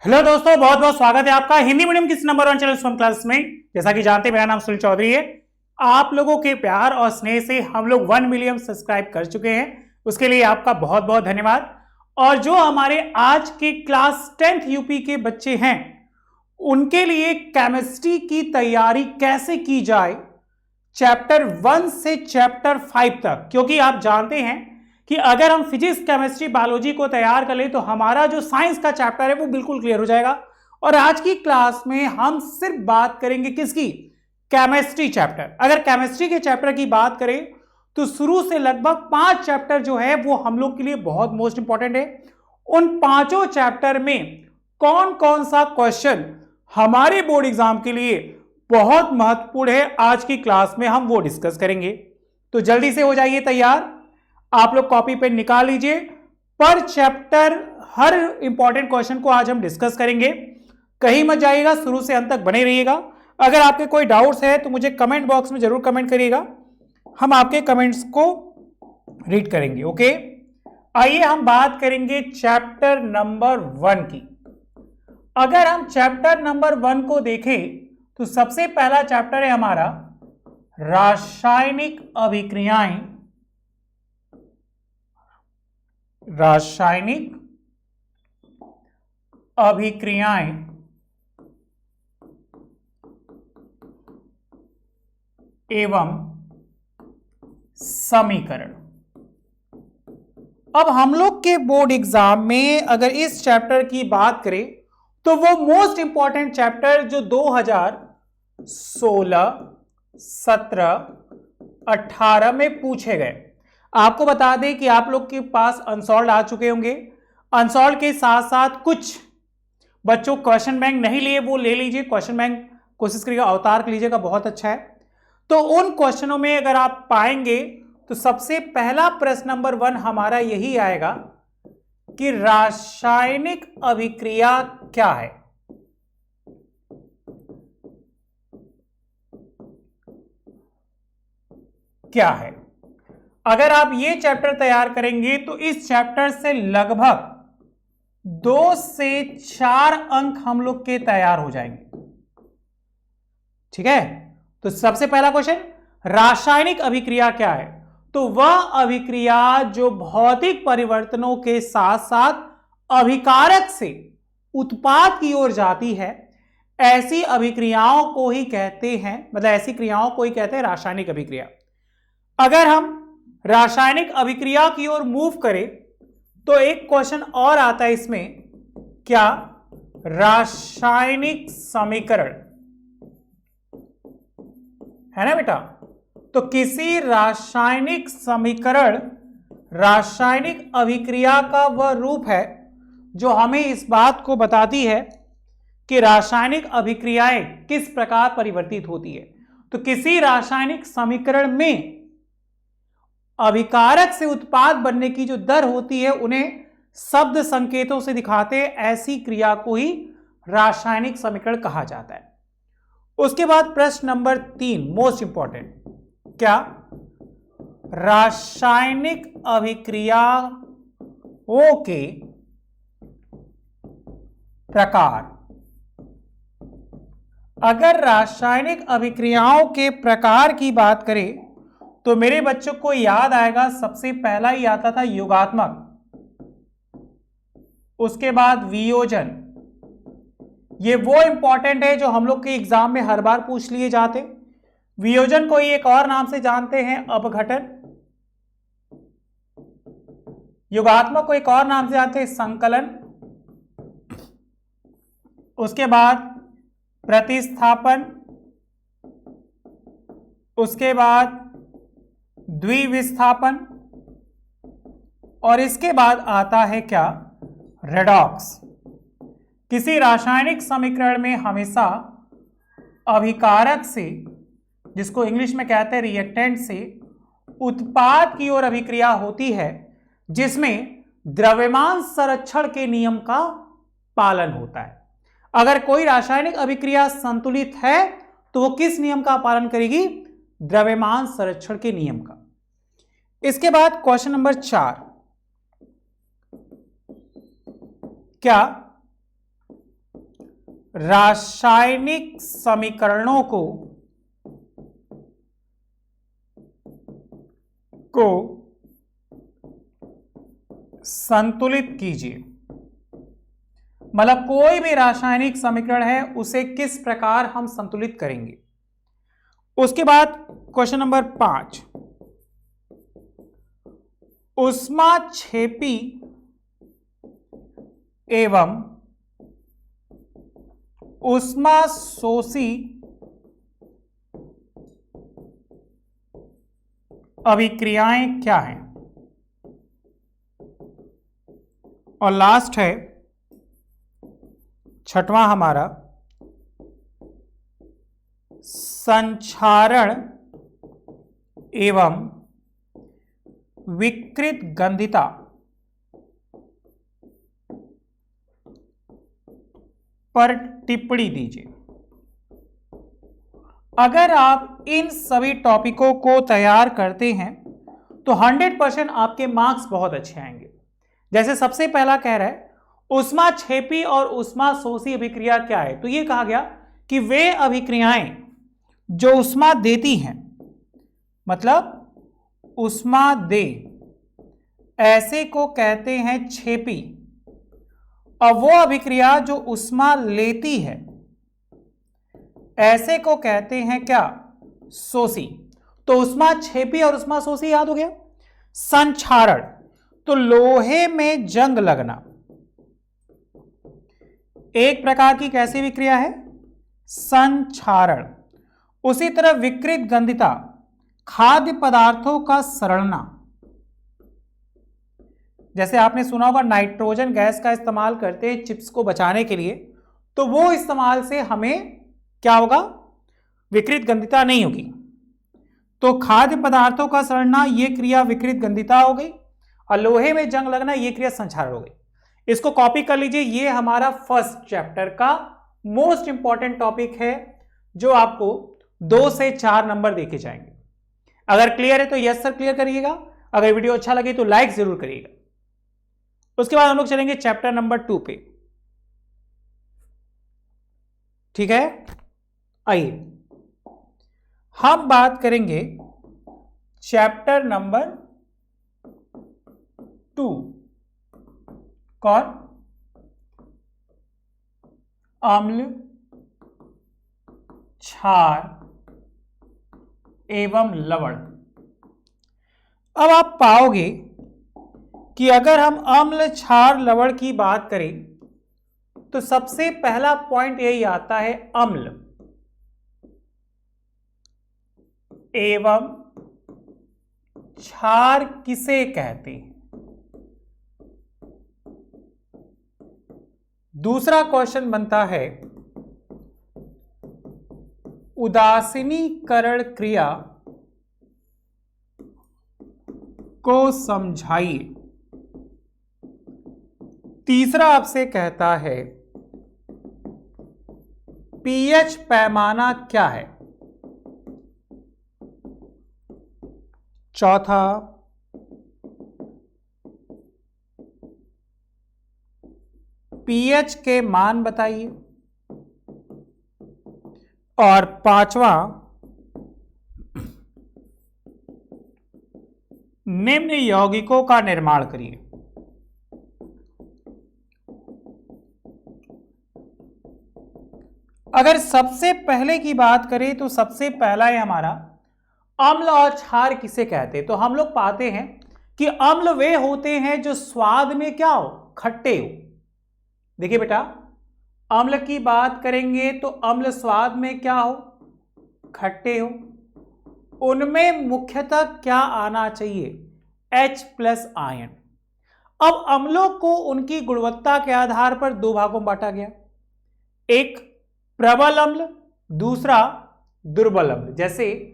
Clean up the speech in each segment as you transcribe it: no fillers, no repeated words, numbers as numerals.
Hello दोस्तों, बहुत बहुत स्वागत है आपका हिंदी मीडियम किस नंबर 1 चैनल स्वयं क्लास में। जैसा कि जानते हैं, मेरा नाम सुनील चौधरी है। आप लोगों के प्यार और स्नेह से हम लोग 1 मिलियन सब्सक्राइब कर चुके हैं, उसके लिए आपका बहुत बहुत धन्यवाद। और जो हमारे आज के क्लास 10th यूपी के बच्चे हैं, उनके लिए केमिस्ट्री की तैयारी कैसे की जाए चैप्टर 1 से चैप्टर 5 तक, क्योंकि आप जानते हैं कि अगर हम फिजिक्स केमिस्ट्री बायोलॉजी को तैयार कर ले तो हमारा जो साइंस का चैप्टर है वो बिल्कुल क्लियर हो जाएगा। और आज की क्लास में हम सिर्फ बात करेंगे किसकी? Chemistry chapter. अगर केमिस्ट्री के चैप्टर की बात करें तो शुरू से लगभग 5 चैप्टर जो है वो हम लोग के लिए बहुत मोस्ट इंपॉर्टेंट है। उन पांचों चैप्टर में कौन कौन सा क्वेश्चन हमारे बोर्ड एग्जाम के लिए बहुत महत्वपूर्ण है, आज की क्लास में हम वो डिस्कस करेंगे। तो जल्दी से हो जाइए तैयार, आप लोग कॉपी पेन निकाल लीजिए। पर चैप्टर हर इंपॉर्टेंट क्वेश्चन को आज हम डिस्कस करेंगे, कहीं मत जाइएगा, शुरू से अंत तक बने रहिएगा। अगर आपके कोई डाउट्स है तो मुझे कमेंट बॉक्स में जरूर कमेंट करिएगा, हम आपके कमेंट्स को रीड करेंगे। ओके, आइए हम बात करेंगे चैप्टर नंबर 1 की। अगर हम चैप्टर नंबर 1 को देखें तो सबसे पहला चैप्टर है हमारा रासायनिक अभिक्रियाएं। रासायनिक अभिक्रियाएं एवं समीकरण। अब हम लोग के बोर्ड एग्जाम में अगर इस चैप्टर की बात करें तो वो मोस्ट इंपॉर्टेंट चैप्टर जो 2016, 17, 18 में पूछे गए। आपको बता दें कि आप लोग के पास अनसॉल्व आ चुके होंगे। अनसॉल्व के साथ साथ कुछ बच्चों क्वेश्चन बैंक नहीं लिए, वो ले लीजिए। क्वेश्चन बैंक कोशिश करिएगा अवतार कर लीजिएगा, बहुत अच्छा है। तो उन क्वेश्चनों में अगर आप पाएंगे तो सबसे पहला प्रश्न नंबर 1 हमारा यही आएगा कि रासायनिक अभिक्रिया क्या है। क्या है? अगर आप ये चैप्टर तैयार करेंगे तो इस चैप्टर से लगभग 2 से 4 अंक हम लोग के तैयार हो जाएंगे। ठीक है, तो सबसे पहला क्वेश्चन, रासायनिक अभिक्रिया क्या है? तो वह अभिक्रिया जो भौतिक परिवर्तनों के साथ साथ अभिकारक से उत्पाद की ओर जाती है, ऐसी अभिक्रियाओं को ही कहते हैं, मतलब ऐसी क्रियाओं को ही कहते हैं रासायनिक अभिक्रिया। अगर हम रासायनिक अभिक्रिया की ओर मूव करें तो एक क्वेश्चन और आता है इसमें, क्या? रासायनिक समीकरण, है ना बेटा? तो किसी रासायनिक समीकरण रासायनिक अभिक्रिया का वह रूप है जो हमें इस बात को बताती है कि रासायनिक अभिक्रियाएं किस प्रकार परिवर्तित होती है। तो किसी रासायनिक समीकरण में अभिकारक से उत्पाद बनने की जो दर होती है उन्हें शब्द संकेतों से दिखाते हैं, ऐसी क्रिया को ही रासायनिक समीकरण कहा जाता है। उसके बाद प्रश्न नंबर 3 मोस्ट इंपॉर्टेंट, क्या? रासायनिक अभिक्रियाओं के प्रकार। अगर रासायनिक अभिक्रियाओं के प्रकार की बात करें तो मेरे बच्चों को याद आएगा, सबसे पहला ही आता था योगात्मक, उसके बाद वियोजन। ये वो इंपॉर्टेंट है जो हम लोग के एग्जाम में हर बार पूछ लिए जाते। वियोजन को ही एक और नाम से जानते हैं अपघटन, योगात्मक को एक और नाम से जानते हैं संकलन, उसके बाद प्रतिस्थापन, उसके बाद द्विविस्थापन, और इसके बाद आता है क्या? रेडॉक्स। किसी रासायनिक समीकरण में हमेशा अभिकारक से, जिसको इंग्लिश में कहते हैं रिएक्टेंट से, उत्पाद की ओर अभिक्रिया होती है जिसमें द्रव्यमान संरक्षण के नियम का पालन होता है। अगर कोई रासायनिक अभिक्रिया संतुलित है तो वो किस नियम का पालन करेगी? द्रव्यमान संरक्षण के नियम का। इसके बाद क्वेश्चन नंबर 4, क्या रासायनिक समीकरणों को संतुलित कीजिए। मतलब कोई भी रासायनिक समीकरण है उसे किस प्रकार हम संतुलित करेंगे। उसके बाद क्वेश्चन नंबर 5, ऊष्माक्षेपी एवं ऊष्माशोषी अभिक्रियाएं क्या हैं। और लास्ट है छठवां हमारा, संक्षारण एवं विकृत गंधिता पर टिप्पणी दीजिए। अगर आप इन सभी टॉपिकों को तैयार करते हैं तो 100% आपके मार्क्स बहुत अच्छे आएंगे। जैसे सबसे पहला कह रहा है ऊष्माक्षेपी और ऊष्माशोषी अभिक्रिया क्या है, तो यह कहा गया कि वे अभिक्रियाएं जो ऊष्मा देती हैं, मतलब ऊष्मा दे, ऐसे को कहते हैं क्षेपी। और वो अभिक्रिया जो ऊष्मा लेती है, ऐसे को कहते हैं क्या, शोषी। तो ऊष्माक्षेपी और ऊष्माशोषी याद हो गया। संक्षारण, तो लोहे में जंग लगना एक प्रकार की कैसी विक्रिया है, संक्षारण। उसी तरह विकृत गंधिता, खाद्य पदार्थों का सड़ना। जैसे आपने सुना होगा नाइट्रोजन गैस का इस्तेमाल करते हैं चिप्स को बचाने के लिए, तो वो इस्तेमाल से हमें क्या होगा, विकृत गंधिता नहीं होगी। तो खाद्य पदार्थों का सड़ना ये क्रिया विकृत गंधिता हो गई, और लोहे में जंग लगना ये क्रिया संक्षारण हो गई। इसको कॉपी कर लीजिए, ये हमारा फर्स्ट चैप्टर का मोस्ट इंपॉर्टेंट टॉपिक है जो आपको 2 से 4 नंबर देके जाएंगे। अगर क्लियर है तो यस सर क्लियर करिएगा, अगर वीडियो अच्छा लगे तो लाइक जरूर करिएगा। उसके बाद हम लोग चलेंगे चैप्टर नंबर 2 पे। ठीक है, आइए हम बात करेंगे चैप्टर नंबर 2। कौन, अम्ल, क्षार एवं लवण। अब आप पाओगे कि अगर हम अम्ल, क्षार, लवण की बात करें तो सबसे पहला पॉइंट यही आता है, अम्ल एवं क्षार किसे कहते हैं। दूसरा क्वेश्चन बनता है, उदासीनीकरण क्रिया को समझाइए। तीसरा आपसे कहता है पीएच पैमाना क्या है। चौथा पीएच के मान बताइए। और पांचवा निम्न यौगिकों का निर्माण करिए। अगर सबसे पहले की बात करें तो सबसे पहला है हमारा अम्ल और क्षार किसे कहते हैं। तो हम लोग पाते हैं कि अम्ल वे होते हैं जो स्वाद में क्या हो, खट्टे हो। देखिए बेटा, अम्ल की बात करेंगे तो अम्ल स्वाद में क्या हो, खट्टे हो। उनमें मुख्यतः क्या आना चाहिए, H+ आयन। अब अम्लों को उनकी गुणवत्ता के आधार पर 2 भागों में बांटा गया, एक प्रबल अम्ल, दूसरा दुर्बल अम्ल। जैसे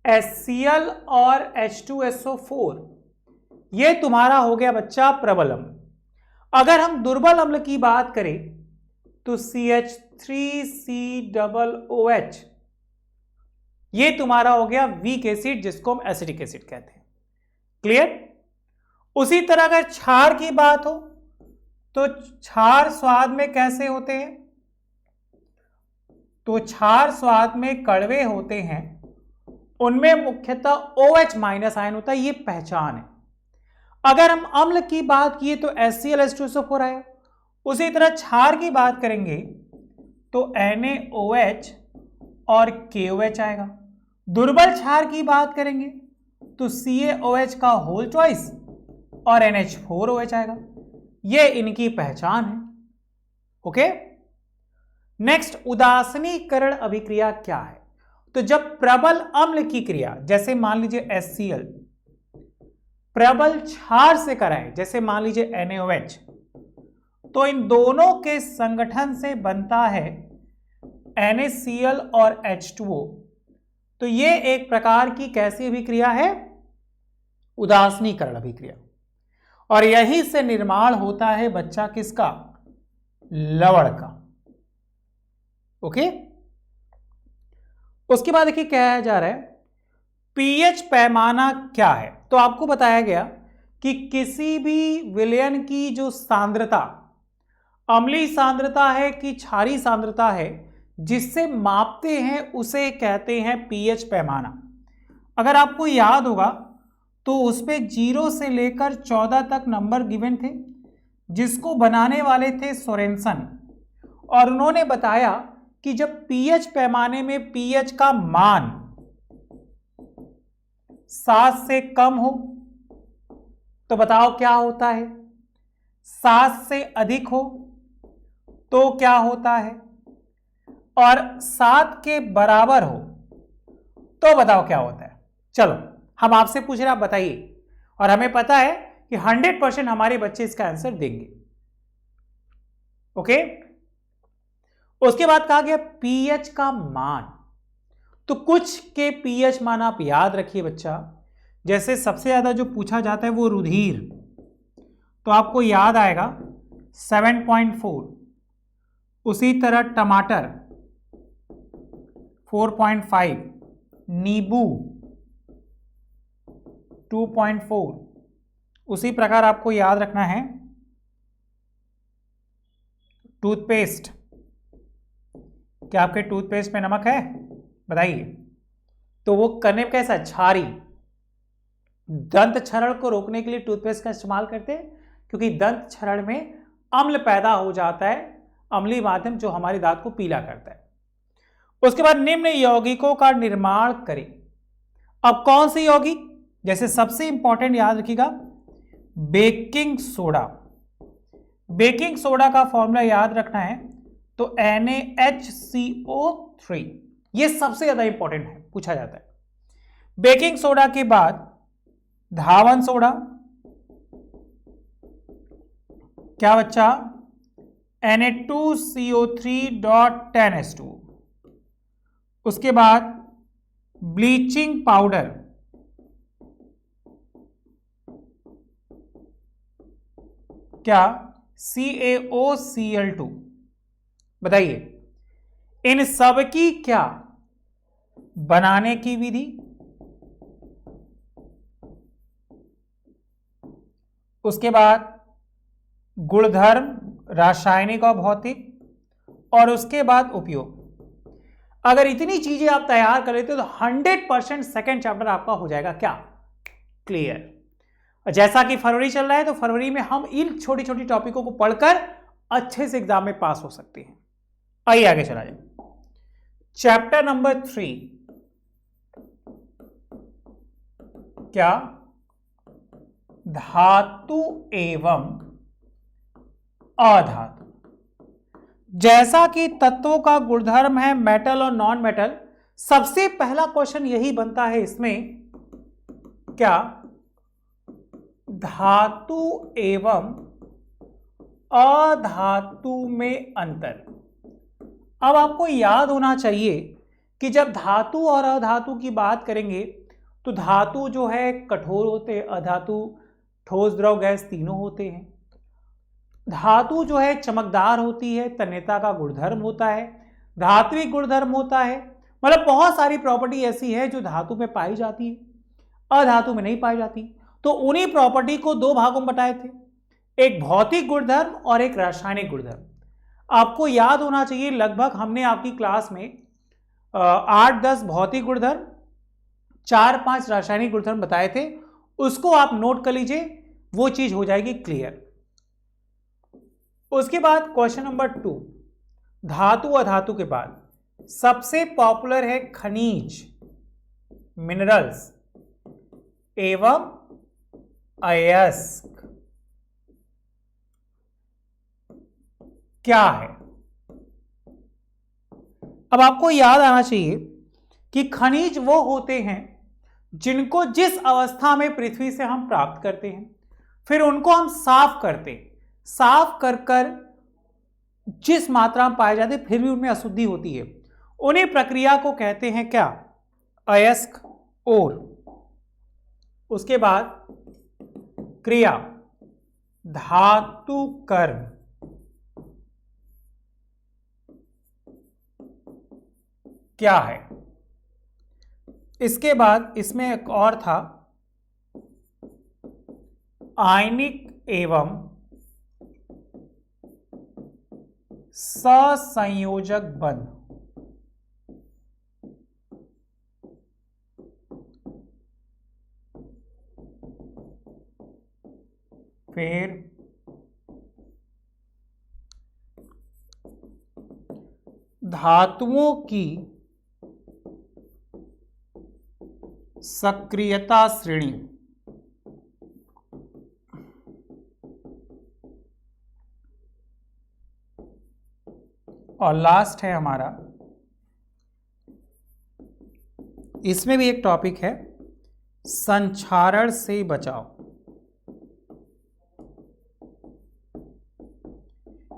HCl और H2SO4 ये तुम्हारा हो गया बच्चा प्रबल अम्ल। अगर हम दुर्बल अम्ल की बात करें तो CH3COOH ये तुम्हारा हो गया वीक एसिड, जिसको हम एसिडिक एसिड कहते हैं। क्लियर। उसी तरह अगर क्षार की बात हो तो क्षार स्वाद में कैसे होते हैं, तो क्षार स्वाद में कड़वे होते हैं, उनमें मुख्यतः OH माइनस आयन होता है, ये पहचान है। अगर हम अम्ल की बात किए तो HCl आया, उसी तरह क्षार की बात करेंगे तो NaOH और KOH आएगा। दुर्बल क्षार की बात करेंगे तो CaOH का होल चॉइस और NH4OH आएगा। ये इनकी पहचान है। ओके, नेक्स्ट उदासीनीकरण अभिक्रिया क्या है? तो जब प्रबल अम्ल की क्रिया जैसे मान लीजिए HCl प्रबल क्षार से कराए जैसे मान लीजिए NaOH, तो इन दोनों के संगठन से बनता है NaCl और H2O। तो ये एक प्रकार की कैसी अभिक्रिया है? उदासीनीकरण अभिक्रिया। और यही से निर्माण होता है बच्चा किसका? लवण का। ओके, उसके बाद देखिए क्या जा रहा है, पीएच पैमाना क्या है? तो आपको बताया गया कि किसी भी विलयन की जो सांद्रता अम्लीय सांद्रता है कि क्षारीय सांद्रता है, जिससे मापते हैं उसे कहते हैं पीएच पैमाना। अगर आपको याद होगा तो उस पे 0 से लेकर 14 तक नंबर गिवन थे, जिसको बनाने वाले थे सोरेनसन, और उन्होंने बताया कि जब पीएच पैमाने में पीएच का मान 7 से कम हो तो बताओ क्या होता है, 7 से अधिक हो तो क्या होता है, और 7 के बराबर हो तो बताओ क्या होता है। चलो हम आपसे पूछ रहे हैं, आप बताइए, और हमें पता है कि 100% हमारे बच्चे इसका आंसर देंगे। ओके, उसके बाद कहा गया पीएच का मान। तो कुछ के पीएच मान आप याद रखिए बच्चा, जैसे सबसे ज्यादा जो पूछा जाता है वो रुधिर, तो आपको याद आएगा 7.4, उसी तरह टमाटर 4.5, नींबू 2.4, उसी प्रकार आपको याद रखना है टूथपेस्ट। क्या आपके टूथपेस्ट में नमक है? बताइए। तो वो करने में कैसा? क्षारी। दंत क्षरण को रोकने के लिए टूथपेस्ट का इस्तेमाल करते हैं, क्योंकि दंत क्षरण में अम्ल पैदा हो जाता है, अम्लीय माध्यम जो हमारे दांत को पीला करता है। उसके बाद निम्न यौगिकों का निर्माण करें। अब कौन सी यौगिक? जैसे सबसे इंपॉर्टेंट याद रखिएगा बेकिंग सोडा। बेकिंग सोडा का फॉर्मूला याद रखना है तो NaHCO3, ये सबसे ज्यादा इंपॉर्टेंट है, पूछा जाता है। बेकिंग सोडा के बाद धावन सोडा, क्या बच्चा? Na2CO3.10H2। उसके बाद ब्लीचिंग पाउडर, क्या? CaOCl2। बताइए इन सब की क्या बनाने की विधि? उसके बाद गुणधर्म, रासायनिक और भौतिक, और उसके बाद उपयोग। अगर इतनी चीजें आप तैयार कर लेते हो तो 100% सेकंड चैप्टर आपका हो जाएगा क्या? क्लियर। जैसा कि फरवरी चल रहा है तो फरवरी में हम इन छोटी छोटी टॉपिकों को पढ़कर अच्छे से एग्जाम में पास हो सकते हैं। आइए आगे चला जाए। चैप्टर नंबर 3, क्या? धातु एवं अधातु। जैसा कि तत्वों का गुणधर्म है मेटल और नॉन मेटल, सबसे पहला क्वेश्चन यही बनता है इसमें, क्या? धातु एवं अधातु में अंतर। अब आपको याद होना चाहिए कि जब धातु और अधातु की बात करेंगे तो धातु जो है कठोर होते हैं, अधातु ठोस, द्रव, गैस तीनों होते हैं। धातु जो है चमकदार होती है, तन्यता का गुणधर्म होता है, धात्विक गुणधर्म होता है, मतलब बहुत सारी प्रॉपर्टी ऐसी है जो धातु में पाई जाती है, अधातु में नहीं पाई जाती। तो उन्हीं प्रॉपर्टी को दो भागों में बताए थे, एक भौतिक गुणधर्म और एक रासायनिक गुणधर्म। आपको याद होना चाहिए, लगभग हमने आपकी क्लास में 8-10 भौतिक गुणधर्म, 4-5 रासायनिक गुणधर्म बताए थे, उसको आप नोट कर लीजिए, वो चीज हो जाएगी क्लियर। उसके बाद क्वेश्चन नंबर 2, धातु अधातु के बाद सबसे पॉपुलर है खनिज, मिनरल्स एवं अयस्क क्या है। अब आपको याद आना चाहिए कि खनिज वो होते हैं जिनको जिस अवस्था में पृथ्वी से हम प्राप्त करते हैं, फिर उनको हम साफ करते हैं, साफ कर कर जिस मात्रा में पाए जाते फिर भी उनमें अशुद्धि होती है, उन्हीं प्रक्रिया को कहते हैं क्या, अयस्क। और उसके बाद क्रिया धातु कर्म क्या है। इसके बाद इसमें एक और था, आयनिक एवं ससंयोजक बंध फिर धातुओं की सक्रियता श्रेणी, और लास्ट है हमारा, इसमें भी एक टॉपिक है, संक्षारण से बचाव।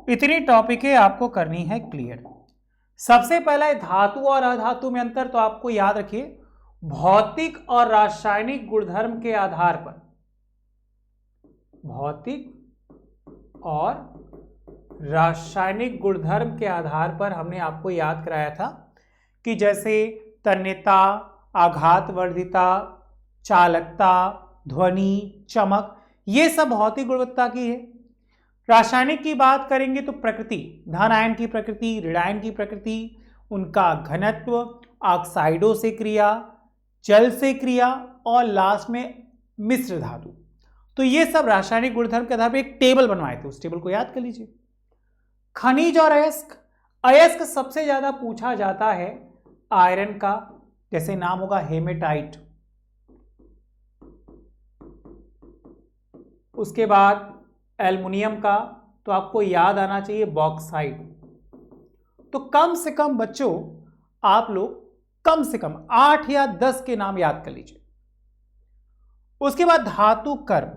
इतनी टॉपिकें आपको करनी है क्लियर। सबसे पहले धातु और अधातु में अंतर, तो आपको याद रखिए भौतिक और रासायनिक गुणधर्म के आधार पर, भौतिक और रासायनिक गुणधर्म के आधार पर हमने आपको याद कराया था कि जैसे तन्यता, आघातवर्धिता, चालकता, ध्वनि, चमक, ये सब भौतिक गुणवत्ता की है। रासायनिक की बात करेंगे तो प्रकृति, धन आयन की प्रकृति, ऋण आयन की प्रकृति, उनका घनत्व, ऑक्साइडों से क्रिया, जल से क्रिया, और लास्ट में मिश्र धातु। तो ये सब रासायनिक गुणधर्म के आधार पर एक टेबल बनवाए थे, उस टेबल को याद कर लीजिए। खनिज और अयस्क, अयस्क सबसे ज्यादा पूछा जाता है आयरन का, जैसे नाम होगा हेमेटाइट। उसके बाद एल्युमिनियम का, तो आपको याद आना चाहिए बॉक्साइट। तो कम से कम बच्चों आप लोग कम से कम 8 या 10 के नाम याद कर लीजिए। उसके बाद धातु कर्म,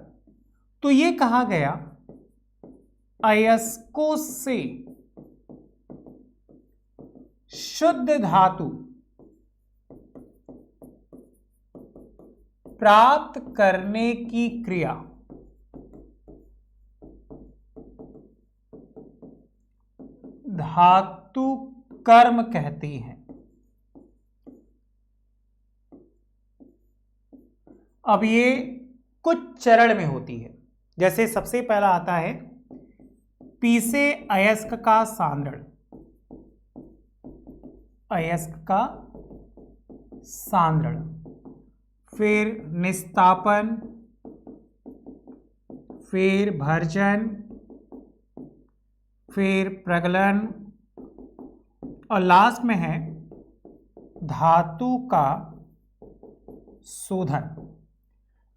तो ये कहा गया अयस्कों से शुद्ध धातु प्राप्त करने की क्रिया धातु कर्म कहती है। अब ये कुछ चरण में होती है, जैसे सबसे पहला आता है पीसे अयस्क का सांद्रण, अयस्क का सांद्रण, फिर निस्तापन, फिर भर्जन, फिर प्रगलन, और लास्ट में है धातु का शोधन।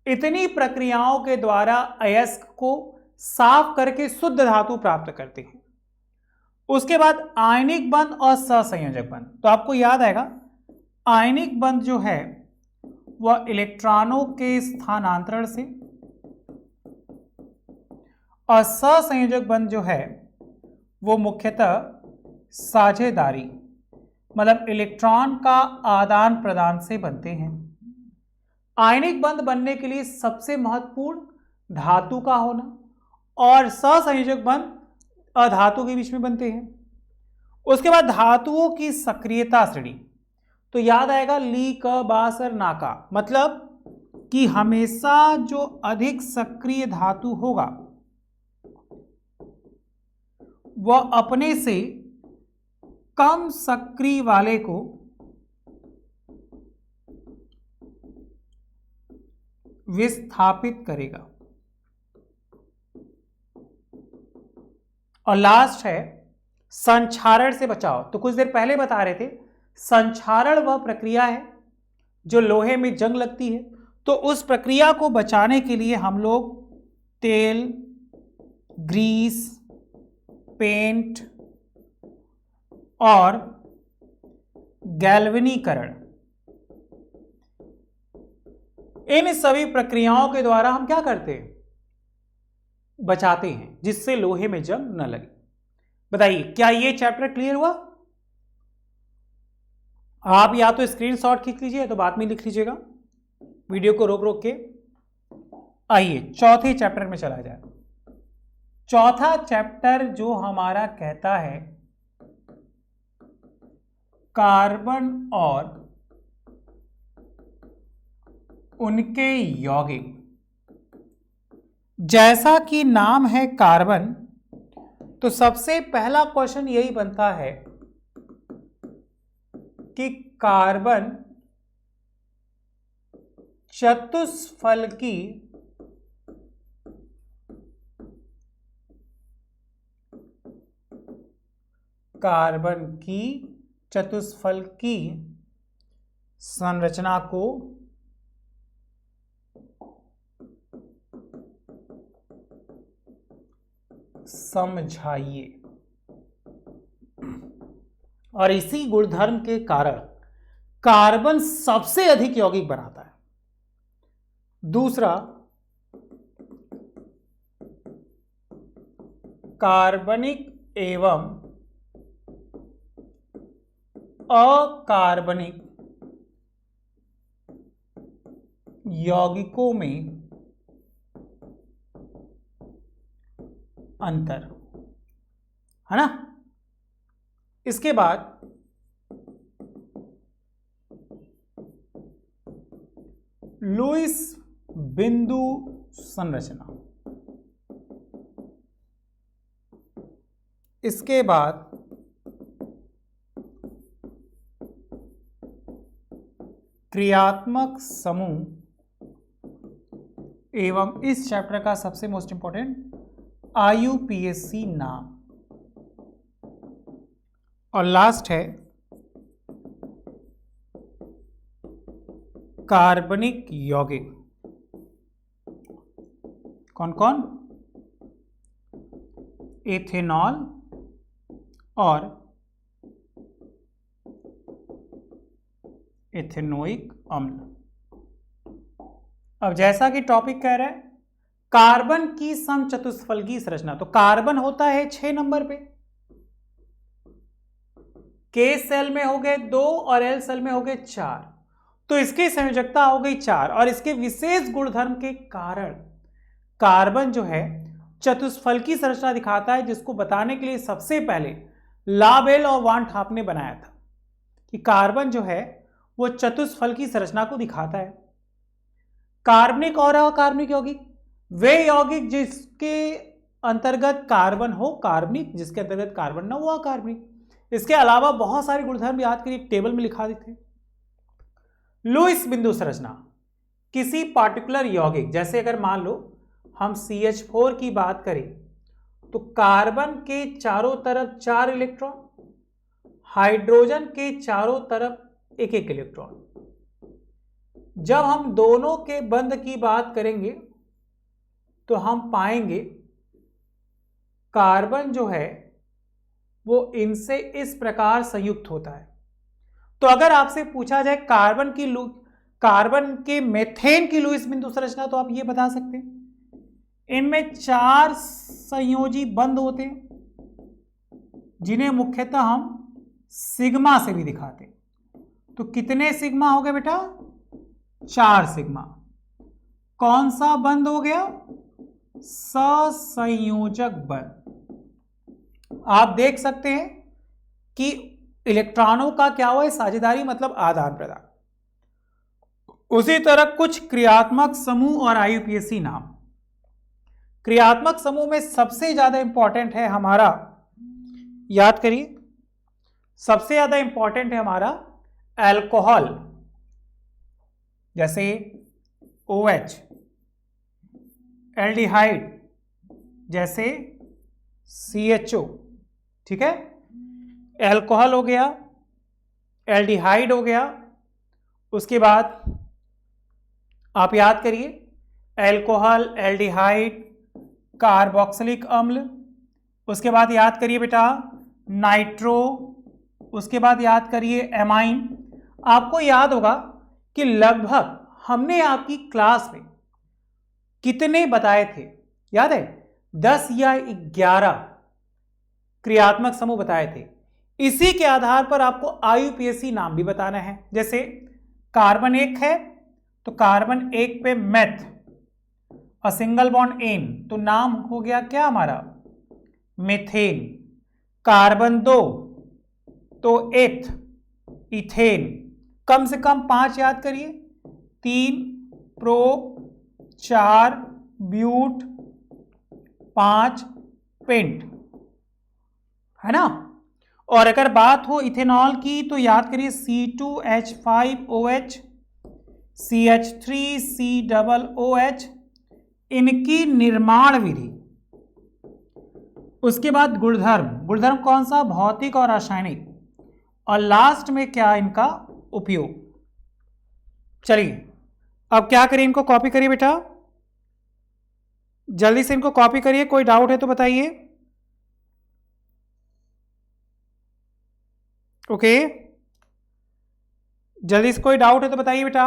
इतनी प्रक्रियाओं के द्वारा अयस्क को साफ करके शुद्ध धातु प्राप्त करते हैं। उसके बाद आयनिक बंध और सहसंयोजक बंध, तो आपको याद आएगा आयनिक बंध जो है वह इलेक्ट्रॉनों के स्थानांतरण से, और सहसंयोजक बंध जो है वो मुख्यतः साझेदारी, मतलब इलेक्ट्रॉन का आदान प्रदान से बनते हैं। आयनिक बंध बनने के लिए सबसे महत्वपूर्ण धातु का होना, और सहसंयोजक बंध अधातु के बीच में बनते हैं। उसके बाद धातुओं की सक्रियता श्रेणी, तो याद आएगा ली, क, बा, सर, ना का, मतलब कि हमेशा जो अधिक सक्रिय धातु होगा वह अपने से कम सक्रिय वाले को विस्थापित करेगा। और लास्ट है संक्षारण से बचाव। तो कुछ देर पहले बता रहे थे संक्षारण वह प्रक्रिया है जो लोहे में जंग लगती है, तो उस प्रक्रिया को बचाने के लिए हम लोग तेल, ग्रीस, पेंट और गैल्वेनीकरण, इन सभी प्रक्रियाओं के द्वारा हम क्या करते हैं, बचाते हैं, जिससे लोहे में जंग न लगे। बताइए क्या ये चैप्टर क्लियर हुआ? आप या तो स्क्रीनशॉट खींच लीजिए तो बाद में लिख लीजिएगा, वीडियो को रोक रोक के। आइए चौथे चैप्टर में चला जाए। चौथा चैप्टर जो हमारा कहता है कार्बन और उनके यौगिक। जैसा कि नाम है कार्बन, तो सबसे पहला क्वेश्चन यही बनता है कि कार्बन चतुष्फलकी चतुष्फलकी संरचना को समझाइए। और इसी गुणधर्म के कारण कार्बन सबसे अधिक यौगिक बनाता है। दूसरा, कार्बनिक एवं अकार्बनिक यौगिकों में अंतर, है ना। इसके बाद लुईस बिंदु संरचना, इसके बाद क्रियात्मक समूह एवं इस चैप्टर का सबसे मोस्ट इंपॉर्टेंट IUPAC नाम, और लास्ट है कार्बनिक यौगिक। कौन कौन? एथेनॉल और एथेनोइक अम्ल। अब जैसा कि टॉपिक कह रहा है कार्बन की समचतुष्फलकी संरचना, तो कार्बन होता है 6 नंबर पे, K सेल में हो गए 2 और L सेल में हो गए 4, तो इसकी संयोजकता हो गई 4। और इसके विशेष गुणधर्म के कारण कार्बन जो है चतुष्फलकी संरचना दिखाता है, जिसको बताने के लिए सबसे पहले लाबेल और वान ठाप ने बनाया था कि कार्बन जो है वो चतुष्फलकी संरचना को दिखाता है। कार्बनिक और अकार्बनिक यौगिक, वे यौगिक जिसके अंतर्गत कार्बन हो कार्बनिक, जिसके अंतर्गत कार्बन ना हो अकार्बनिक। इसके अलावा बहुत सारे गुणधर्म याद करिए, टेबल में लिखा देते हैं। लुईस बिंदु संरचना, किसी पार्टिकुलर यौगिक, जैसे अगर मान लो हम CH4 की बात करें तो कार्बन के चारों तरफ 4 इलेक्ट्रॉन, हाइड्रोजन के चारों तरफ 1-1 इलेक्ट्रॉन। जब हम दोनों के बंध की बात करेंगे तो हम पाएंगे कार्बन जो है वो इनसे इस प्रकार संयुक्त होता है। तो अगर आपसे पूछा जाए कार्बन के मेथेन की लुईस बिंदु संरचना, तो आप ये बता सकते हैं इनमें 4 संयोजी बंध होते हैं, जिन्हें मुख्यतः हम सिग्मा से भी दिखाते हैं। तो कितने सिग्मा हो गए बेटा? 4 सिग्मा। कौन सा बंध हो गया? ससंयोजक बंध। आप देख सकते हैं कि इलेक्ट्रॉनों का क्या हुआ है? साझेदारी, मतलब आदान प्रदान। उसी तरह कुछ क्रियात्मक समूह और IUPAC नाम। क्रियात्मक समूह में सबसे ज्यादा इंपॉर्टेंट है हमारा याद करिए, सबसे ज्यादा इंपॉर्टेंट है हमारा अल्कोहल, जैसे OH, एल्डिहाइड जैसे CHO, ठीक है। अल्कोहल हो गया, एल्डिहाइड हो गया, उसके बाद आप याद करिए अल्कोहल, एल्डिहाइड, कार्बोक्सिलिक अम्ल, उसके बाद याद करिए बेटा नाइट्रो, उसके बाद याद करिए एमाइन। आपको याद होगा कि लगभग हमने आपकी क्लास में कितने बताए थे, याद है? 10 या 11 क्रियात्मक समूह बताए थे। इसी के आधार पर आपको IUPAC नाम भी बताना है। जैसे कार्बन 1 है तो कार्बन 1 पे मेथ और सिंगल बॉन्ड एन, तो नाम हो गया क्या हमारा? मेथेन। कार्बन 2 तो एथ, इथेन। कम से कम 5 याद करिए, 3 प्रो, 4 ब्यूट, 5 पेंट, है ना। और अगर बात हो इथेनॉल की तो याद करिए C2H5OH, CH3COOH, इनकी निर्माण विधि। उसके बाद गुणधर्म, गुणधर्म कौन सा? भौतिक और रासायनिक। और लास्ट में क्या इनका उपयोग। चलिए अब क्या करिए, इनको कॉपी करिए बेटा, जल्दी से इनको कॉपी करिए। कोई डाउट है तो बताइए। ओके, जल्दी से कोई डाउट है तो बताइए बेटा।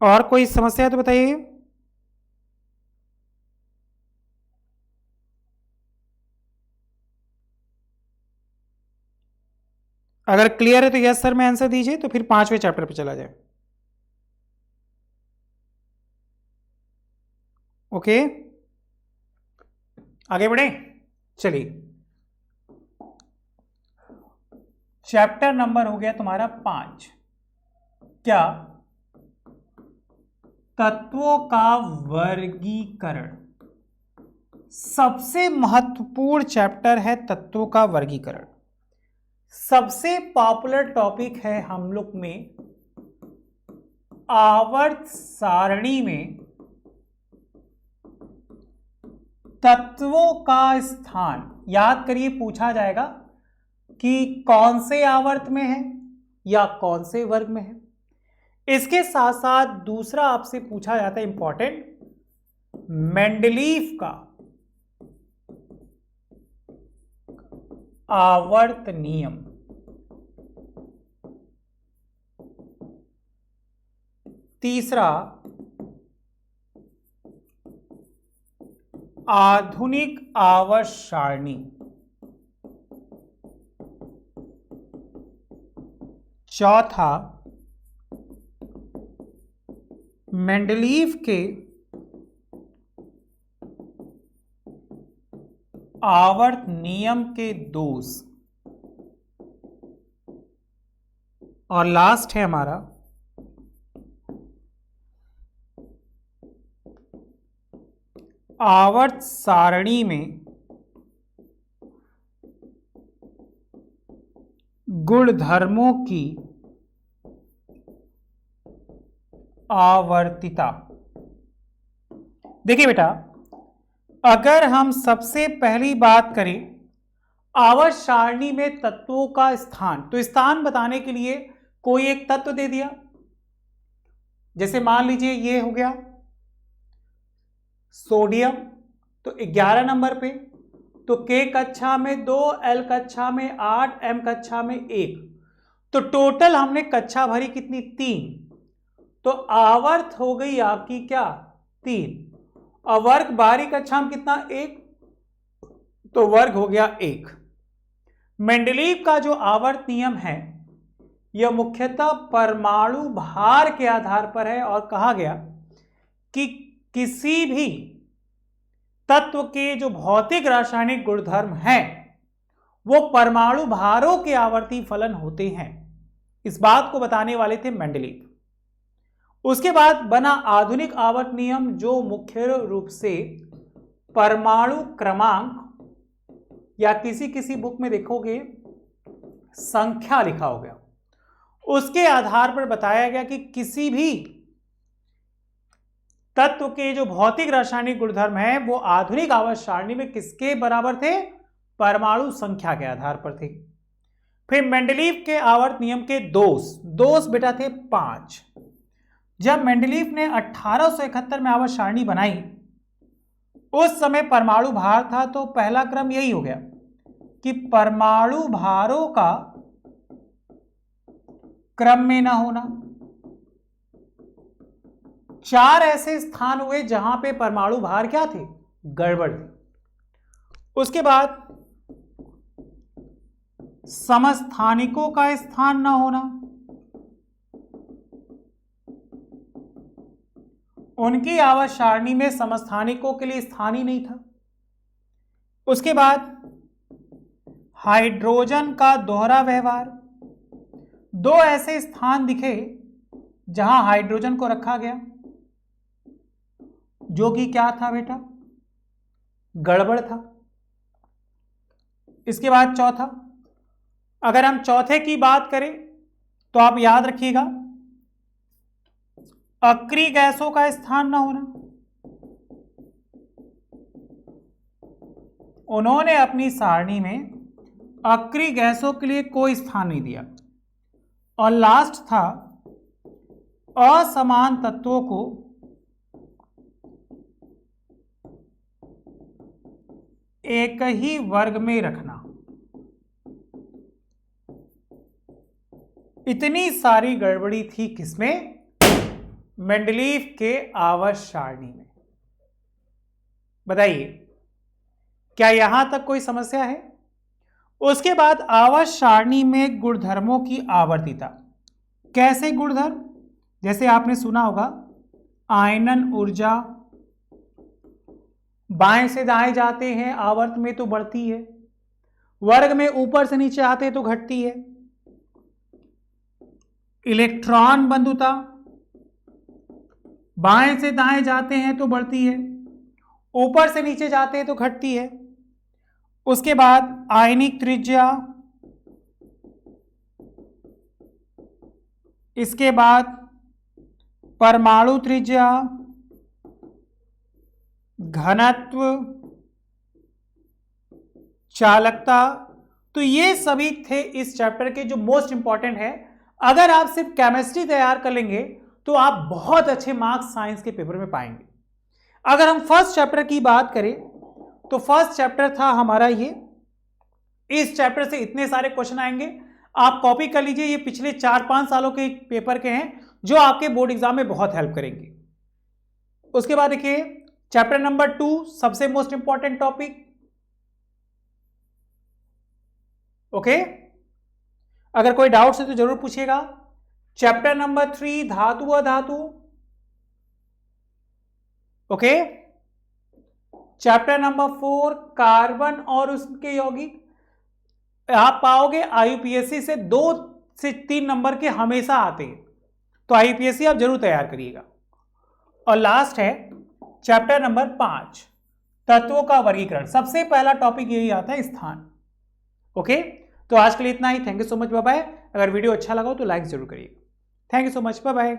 और कोई समस्या है तो बताइए। अगर क्लियर है तो यस सर में आंसर दीजिए, तो फिर 5वें चैप्टर पे चला जाए। ओके, आगे बढ़े। चलिए, चैप्टर नंबर हो गया तुम्हारा 5। क्या? तत्वों का वर्गीकरण। सबसे महत्वपूर्ण चैप्टर है तत्वों का वर्गीकरण। सबसे पॉपुलर टॉपिक है हम लोग में आवर्त सारणी में तत्वों का स्थान। याद करिए, पूछा जाएगा कि कौन से आवर्त में है या कौन से वर्ग में है। इसके साथ साथ दूसरा आपसे पूछा जाता है इंपॉर्टेंट, मेंडलीव का आवर्त नियम। तीसरा, आधुनिक आवर्त सारणी। चौथा, मेंडलीव के आवर्त नियम के दोष। और लास्ट है हमारा आवर्त सारणी में गुणधर्मों की आवर्तिता। देखिए बेटा, अगर हम सबसे पहली बात करें आवर्त सारणी में तत्वों का स्थान, तो स्थान बताने के लिए कोई एक तत्व दे दिया। जैसे मान लीजिए ये हो गया सोडियम, तो 11 नंबर पे, तो K कक्षा में 2, L कक्षा में 8, M कक्षा में 1, तो टोटल हमने कक्षा भरी कितनी? 3। तो आवर्त हो गई आपकी क्या? 3। और वर्ग बाहरी कक्षा में कितना? 1, तो वर्ग हो गया 1। मेंडलीव का जो आवर्त नियम है यह मुख्यतः परमाणु भार के आधार पर है, और कहा गया कि किसी भी तत्व के जो भौतिक रासायनिक गुणधर्म हैं वो परमाणु भारों के आवर्ती फलन होते हैं। इस बात को बताने वाले थे मेंडलीव। उसके बाद बना आधुनिक आवर्त नियम, जो मुख्य रूप से परमाणु क्रमांक या किसी किसी बुक में देखोगे संख्या लिखा हो गया, उसके आधार पर बताया गया कि किसी भी तत्व के जो भौतिक रासायनिक गुणधर्म है वो आधुनिक आवर्त सारणी में किसके बराबर थे? परमाणु संख्या के आधार पर थे। फिर मेंडलीव के आवर्त नियम के दोष बेटा थे 5। जब मेंडलीव ने 1871 में आवर्त सारणी बनाई, उस समय परमाणु भार था, तो पहला क्रम यही हो गया कि परमाणु भारों का क्रम में ना होना। 4 ऐसे स्थान हुए जहां पे परमाणु भार क्या थे? गड़बड़ थे। उसके बाद समस्थानिकों का स्थान ना होना, उनकी आवर्त सारणी में समस्थानिकों के लिए स्थान ही नहीं था। उसके बाद हाइड्रोजन का दोहरा व्यवहार, 2 ऐसे स्थान दिखे जहां हाइड्रोजन को रखा गया, जो कि क्या था बेटा? गड़बड़ था। इसके बाद चौथा, अगर हम चौथे की बात करें तो आप याद रखिएगा, अक्रिय गैसों का स्थान न होना। उन्होंने अपनी सारणी में अक्रिय गैसों के लिए कोई स्थान नहीं दिया। और लास्ट था असमान तत्वों को एक ही वर्ग में रखना। इतनी सारी गड़बड़ी थी किसमें? मेंडलीव के आवर्त सारणी में। बताइए, क्या यहां तक कोई समस्या है? उसके बाद आवर्त सारणी में गुणधर्मों की आवर्तिता। कैसे गुणधर्म? जैसे आपने सुना होगा, आयनन ऊर्जा बाएं से दाएं जाते हैं आवर्त में तो बढ़ती है, वर्ग में ऊपर से नीचे आते हैं तो घटती है। इलेक्ट्रॉन बंधुता बाएं से दाएं जाते हैं तो बढ़ती है, ऊपर से नीचे जाते हैं तो घटती है। उसके बाद आयनिक त्रिज्या, इसके बाद परमाणु त्रिज्या, घनत्व, चालकता। तो ये सभी थे इस चैप्टर के जो मोस्ट इंपॉर्टेंट है। अगर आप सिर्फ केमिस्ट्री तैयार कर लेंगे तो आप बहुत अच्छे मार्क्स साइंस के पेपर में पाएंगे। अगर हम फर्स्ट चैप्टर की बात करें तो फर्स्ट चैप्टर था हमारा ये। इस चैप्टर से इतने सारे क्वेश्चन आएंगे, आप कॉपी कर लीजिए। ये पिछले 4-5 सालों के पेपर के हैं जो आपके बोर्ड एग्जाम में बहुत हेल्प करेंगे। उसके बाद देखिए चैप्टर नंबर 2, सबसे मोस्ट इंपॉर्टेंट टॉपिक। ओके, अगर कोई डाउट है तो जरूर पूछिएगा। चैप्टर नंबर 3, धातु अधातु। ओके, चैप्टर नंबर 4, कार्बन और उसके यौगिक। आप पाओगे IUPAC से 2 से 3 नंबर के हमेशा आते हैं, तो IUPAC आप जरूर तैयार करिएगा। और लास्ट है चैप्टर नंबर 5, तत्वों का वर्गीकरण। सबसे पहला टॉपिक यही आता है, स्थान। ओके, तो आज के लिए इतना ही। Thank you so much, bye bye. अगर वीडियो अच्छा लगा हो तो लाइक जरूर करिएगा। Thank you so much, bye bye.